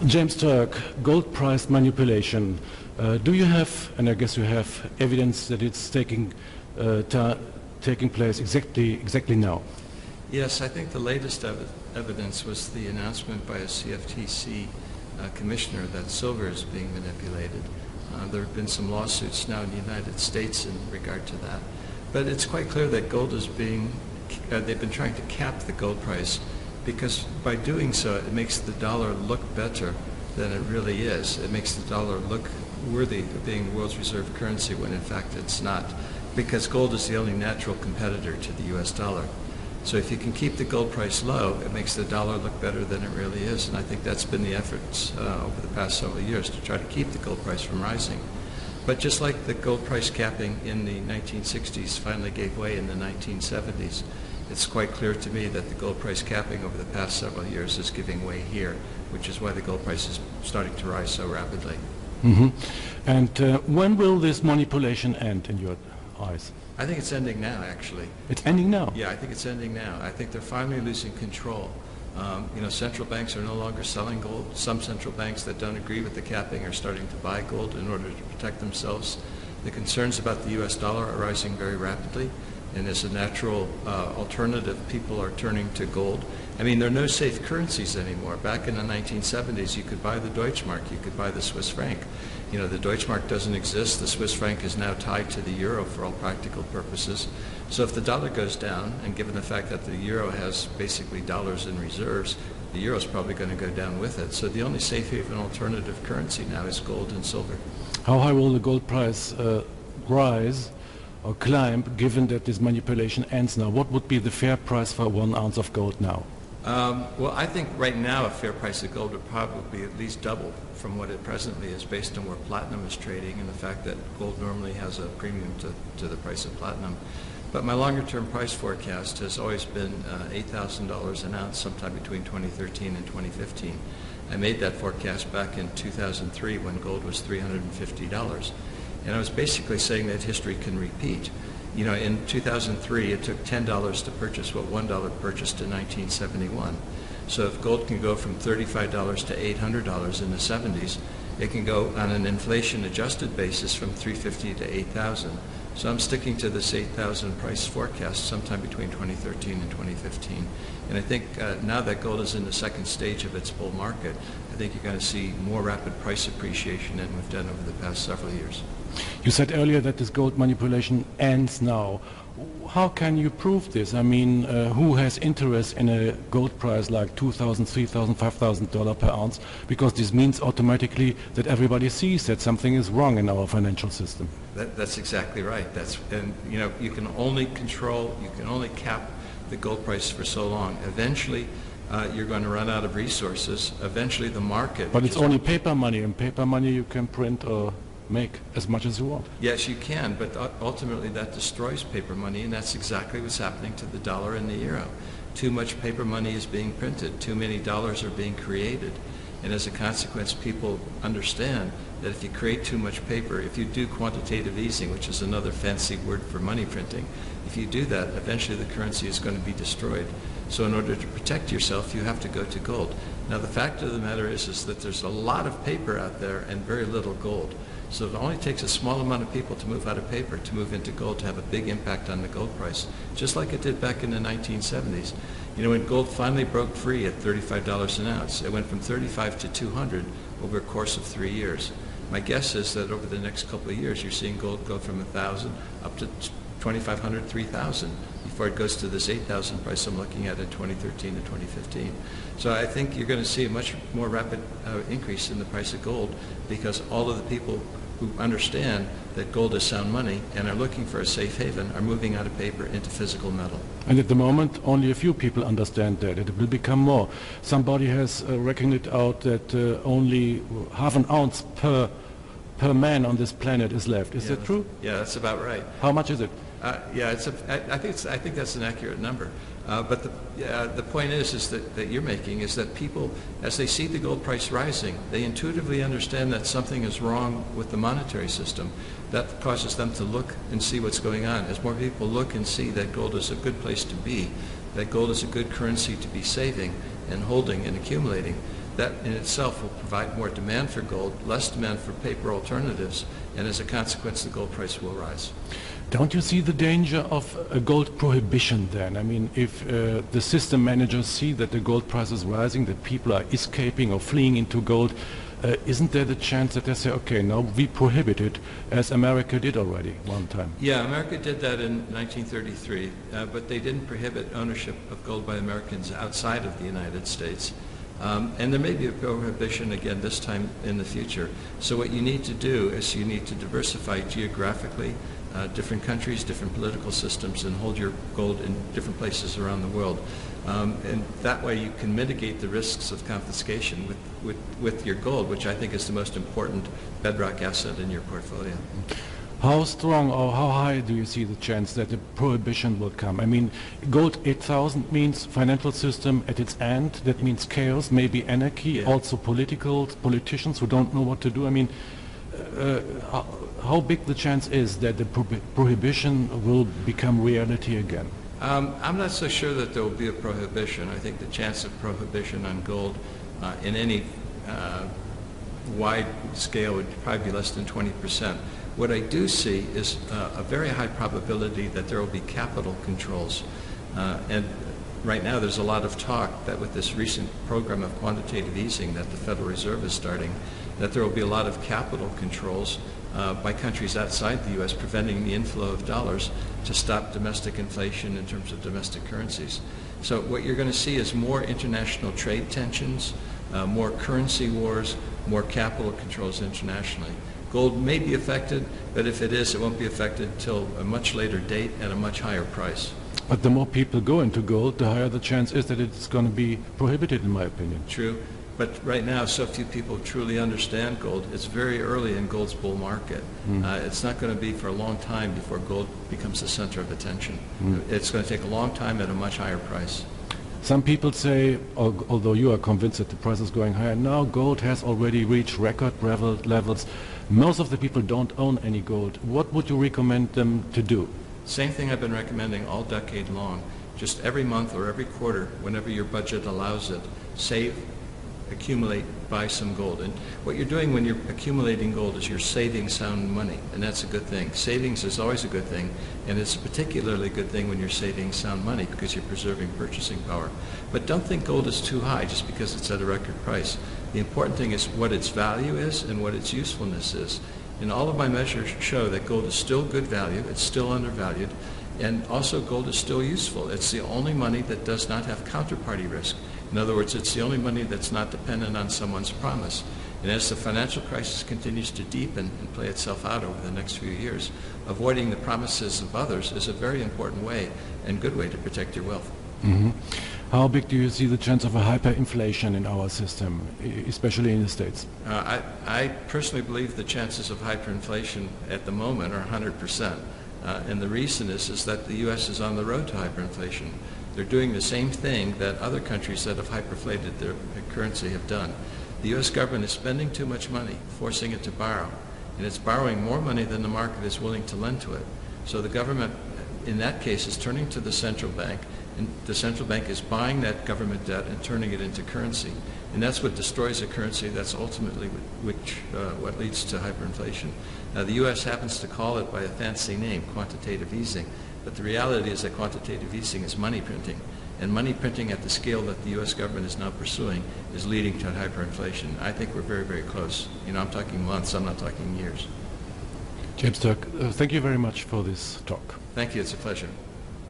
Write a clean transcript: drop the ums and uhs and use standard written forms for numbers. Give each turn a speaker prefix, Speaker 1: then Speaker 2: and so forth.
Speaker 1: James Turk, gold price manipulation. Do you have, and I guess you have, evidence that it's taking place exactly now?
Speaker 2: Yes, I think the latest evidence was the announcement by a CFTC commissioner that silver is being manipulated. There have been some lawsuits now in the United States in regard to that. But it's quite clear that gold is they've been trying to cap the gold price, because by doing so it makes the dollar look better than it really is. It makes the dollar look worthy of being the world's reserve currency when in fact it's not, because gold is the only natural competitor to the US dollar. So if you can keep the gold price low, it makes the dollar look better than it really is, and I think that's been the efforts over the past several years to try to keep the gold price from rising. But just like the gold price capping in the 1960s finally gave way in the 1970s, it's quite clear to me that the gold price capping over the past several years is giving way here, which is why the gold price is starting to rise so rapidly.
Speaker 1: Mm-hmm. And when will this manipulation end in your eyes?
Speaker 2: I think it's ending now, actually.
Speaker 1: It's ending now?
Speaker 2: Yeah, I think it's ending now. I think they're finally losing control. Central banks are no longer selling gold. Some central banks that don't agree with the capping are starting to buy gold in order to protect themselves. The concerns about the US dollar are rising very rapidly, and as a natural alternative, people are turning to gold. I mean, there are no safe currencies anymore. Back in the 1970s, you could buy the Deutschmark, you could buy the Swiss franc. You know, the Deutschmark doesn't exist. The Swiss franc is now tied to the euro for all practical purposes. So if the dollar goes down, and given the fact that the euro has basically dollars in reserves, the euro is probably going to go down with it. So the only safe haven alternative currency now is gold and silver.
Speaker 1: How high will the gold price rise or climb, given that this manipulation ends now? What would be the fair price for 1 ounce of gold now?
Speaker 2: Well, I think right now a fair price of gold would probably be at least double from what it presently is, based on where platinum is trading and the fact that gold normally has a premium to the price of platinum. But my longer-term price forecast has always been $8,000 an ounce sometime between 2013 and 2015. I made that forecast back in 2003 when gold was $350. And I was basically saying that history can repeat. You know, in 2003, it took $10 to purchase what $1 purchased in 1971. So if gold can go from $35 to $800 in the 70s, it can go on an inflation-adjusted basis from $350 to $8,000. So I'm sticking to this $8,000 price forecast sometime between 2013 and 2015. And I think now that gold is in the second stage of its bull market, I think you're going to see more rapid price appreciation than we've done over the past several years.
Speaker 1: You said earlier that this gold manipulation ends now. How can you prove this? I mean, who has interest in a gold price like $2,000, $3,000, $5,000 per ounce? Because this means automatically that everybody sees that something is wrong in our financial system.
Speaker 2: That's exactly right. And you know, you can only cap the gold price for so long. Eventually, you're going to run out of resources. Eventually, the market.
Speaker 1: But it's only paper money, and paper money you can print or make as much as you want.
Speaker 2: Yes, you can, but ultimately that destroys paper money, and that's exactly what's happening to the dollar and the euro. Too much paper money is being printed, too many dollars are being created, and as a consequence, people understand that if you create too much paper, if you do quantitative easing, which is another fancy word for money printing, if you do that, eventually the currency is going to be destroyed. So in order to protect yourself, you have to go to gold. Now the fact of the matter is that there's a lot of paper out there and very little gold. So it only takes a small amount of people to move out of paper to move into gold to have a big impact on the gold price, just like it did back in the 1970s. You know, when gold finally broke free at $35 an ounce, it went from 35 to 200 over a course of 3 years. My guess is that over the next couple of years, you're seeing gold go from 1,000 up to 2,500, 3,000 before it goes to this 8,000 price I'm looking at in 2013 to 2015. So I think you're going to see a much more rapid increase in the price of gold, because all of the people who understand that gold is sound money and are looking for a safe haven are moving out of paper into physical metal.
Speaker 1: And at the moment, only a few people understand that. It will become more. Somebody has reckoned it out that only half an ounce per man on this planet is left. Is that true?
Speaker 2: Yeah, that's about right.
Speaker 1: How much is it?
Speaker 2: Yeah, I think that's an accurate number. But the point is that you're making is that people, as they see the gold price rising, they intuitively understand that something is wrong with the monetary system. That causes them to look and see what's going on. As more people look and see that gold is a good place to be, that gold is a good currency to be saving, and holding and accumulating, that in itself will provide more demand for gold, less demand for paper alternatives, and as a consequence, the gold price will rise.
Speaker 1: Don't you see the danger of a gold prohibition then? I mean, if the system managers see that the gold price is rising, that people are escaping or fleeing into gold, isn't there the chance that they say, okay, now we prohibit it, as America did already one time?
Speaker 2: Yeah, America did that in 1933, but they didn't prohibit ownership of gold by Americans outside of the United States. And there may be a prohibition again this time in the future. So what you need to do is you need to diversify geographically, different countries, different political systems, and hold your gold in different places around the world. And that way you can mitigate the risks of confiscation with your gold, which I think is the most important bedrock asset in your portfolio.
Speaker 1: How strong or how high do you see the chance that the prohibition will come? I mean, gold 8,000 means financial system at its end. That means chaos, maybe anarchy, also politicians who don't know what to do. I mean, how big the chance is that the prohibition will become reality again?
Speaker 2: I'm not so sure that there will be a prohibition. I think the chance of prohibition on gold in any wide scale would probably be less than 20%. What I do see is a very high probability that there will be capital controls. And right now there's a lot of talk that with this recent program of quantitative easing that the Federal Reserve is starting, that there will be a lot of capital controls by countries outside the U.S. preventing the inflow of dollars to stop domestic inflation in terms of domestic currencies. So what you're going to see is more international trade tensions, more currency wars, more capital controls internationally. Gold may be affected, but if it is, it won't be affected until a much later date at a much higher price.
Speaker 1: But the more people go into gold, the higher the chance is that it's going to be prohibited, in my opinion.
Speaker 2: True. But right now, so few people truly understand gold. It's very early in gold's bull market. It's not going to be for a long time before gold becomes the center of attention. It's going to take a long time at a much higher price.
Speaker 1: Some people say, although you are convinced that the price is going higher, now gold has already reached record levels. Most of the people don't own any gold. What would you recommend them to do?
Speaker 2: Same thing I've been recommending all decade long. Just every month or every quarter, whenever your budget allows it, save, accumulate, buy some gold. And what you're doing when you're accumulating gold is you're saving sound money, and that's a good thing. Savings is always a good thing, and it's a particularly good thing when you're saving sound money because you're preserving purchasing power. But don't think gold is too high just because it's at a record price. The important thing is what its value is and what its usefulness is. And all of my measures show that gold is still good value, it's still undervalued, and also gold is still useful. It's the only money that does not have counterparty risk. In other words, it's the only money that's not dependent on someone's promise. And as the financial crisis continues to deepen and play itself out over the next few years, avoiding the promises of others is a very important way and good way to protect your wealth.
Speaker 1: How big do you see the chance of a hyperinflation in our system, especially in the States?
Speaker 2: I personally believe the chances of hyperinflation at the moment are 100%. And the reason is that the U.S. is on the road to hyperinflation. They're doing the same thing that other countries that have hyperinflated their currency have done. The U.S. government is spending too much money, forcing it to borrow, and it's borrowing more money than the market is willing to lend to it. So the government, in that case, is turning to the central bank, and the central bank is buying that government debt and turning it into currency. And that's what destroys a currency. That's ultimately what leads to hyperinflation. Now, the U.S. happens to call it by a fancy name, quantitative easing. But the reality is that quantitative easing is money printing. And money printing at the scale that the U.S. government is now pursuing is leading to hyperinflation. I think we're very, very close. You know, I'm talking months, I'm not talking years.
Speaker 1: James Turk, thank you very much for this talk.
Speaker 2: Thank you, it's a pleasure.